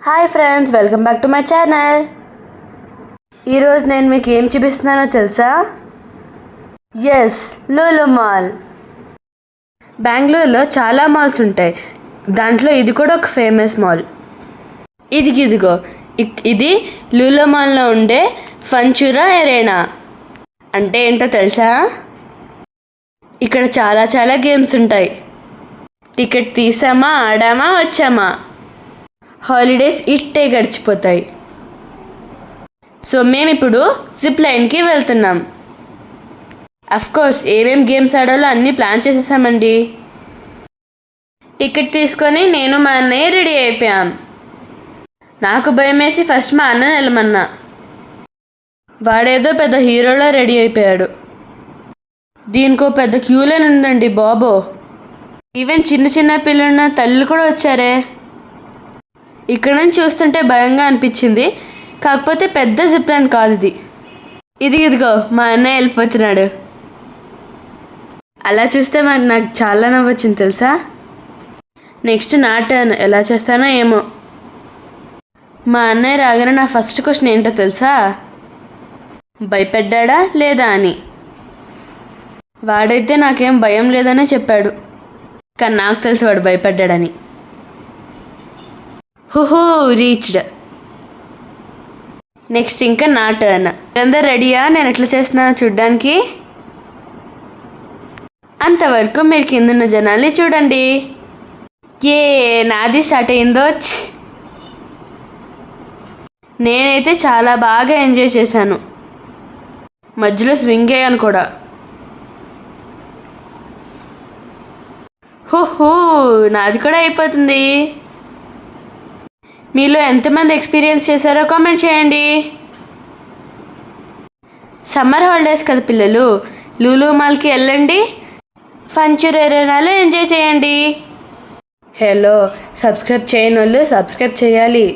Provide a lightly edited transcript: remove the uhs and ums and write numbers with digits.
Hi friends, welcome back to my channel. ఈరోజు నేను మీకు ఏం చూపిస్తున్నానో తెలుసా? Yes, Lulu mall. బెంగళూరులో చాలా మాల్స్ ఉంటాయి. దాంట్లో ఇది కూడా ఒక ఫేమస్ మాల్. ఇదిగో ఇది లూలు మాల్లో ఉండే ఫంచురా ఎరేనా. అంటే ఏంటో తెలుసా? ఇక్కడ చాలా గేమ్స్ ఉంటాయి. టికెట్ తీసామా, ఆడామా, వచ్చామా. హాలిడేస్ ఇట్టే గడిచిపోతాయి. సో మేము ఇప్పుడు జిప్ లైన్కి వెళ్తున్నాం. అఫ్కోర్స్ ఏమేం గేమ్స్ ఆడాలో అన్నీ ప్లాన్ చేసేసామండి. టికెట్ తీసుకొని నేను మా అన్నయ్య రెడీ అయిపోయాం. నాకు భయం వేసి ఫస్ట్ మా అన్నని వెళ్ళమన్నా. వాడేదో పెద్ద హీరోలా రెడీ అయిపోయాడు. దీనికో పెద్ద క్యూ లైన్ ఉందండి బాబో. ఈవెన్ చిన్న పిల్లల తల్లి కూడా వచ్చారే. ఇక్కడ నుంచి చూస్తుంటే భయంగా అనిపించింది. కాకపోతే పెద్ద జిప్ లైన్ కాదు ఇది. ఇదిగో మా అన్నయ్య వెళ్ళిపోతున్నాడు. అలా చూస్తే నాకు చాలా నవ్వొచ్చింది తెలుసా. నెక్స్ట్ నా టర్న్. ఎలా చేస్తానో ఏమో. మా అన్నయ్య రాగానే నా ఫస్ట్ క్వశ్చన్ ఏంటో తెలుసా? భయపడ్డా లేదా అని. వాడైతే నాకేం భయం లేదనే చెప్పాడు. కానీ నాకు తెలుసు వాడు భయపడ్డాడని. హుహూ, రీచ్డ్. నెక్స్ట్ ఇంకా నా టర్న్. అందరు రెడీయా నేను ఎట్లా చేస్తున్నానో చూడ్డానికి? అంతవరకు మీరు కిందన్న జనాల్ని చూడండి. నాది స్టార్ట్ అయిందో. నేనైతే చాలా బాగా ఎంజాయ్ చేశాను. మధ్యలో స్వింగ్ అయ్యాను కూడా. హుహూ, నాది కూడా అయిపోతుంది. మీలో ఎంతమంది ఎక్స్పీరియన్స్ చేశారో కామెంట్ చేయండి. సమ్మర్ హాలిడేస్ కదా పిల్లలు, లూలు మాల్కి వెళ్ళండి. ఫంచురా ఎరేనాలో ఎంజాయ్ చేయండి. హలో, సబ్స్క్రైబ్ చేయని వాళ్ళు సబ్స్క్రైబ్ చేయాలి.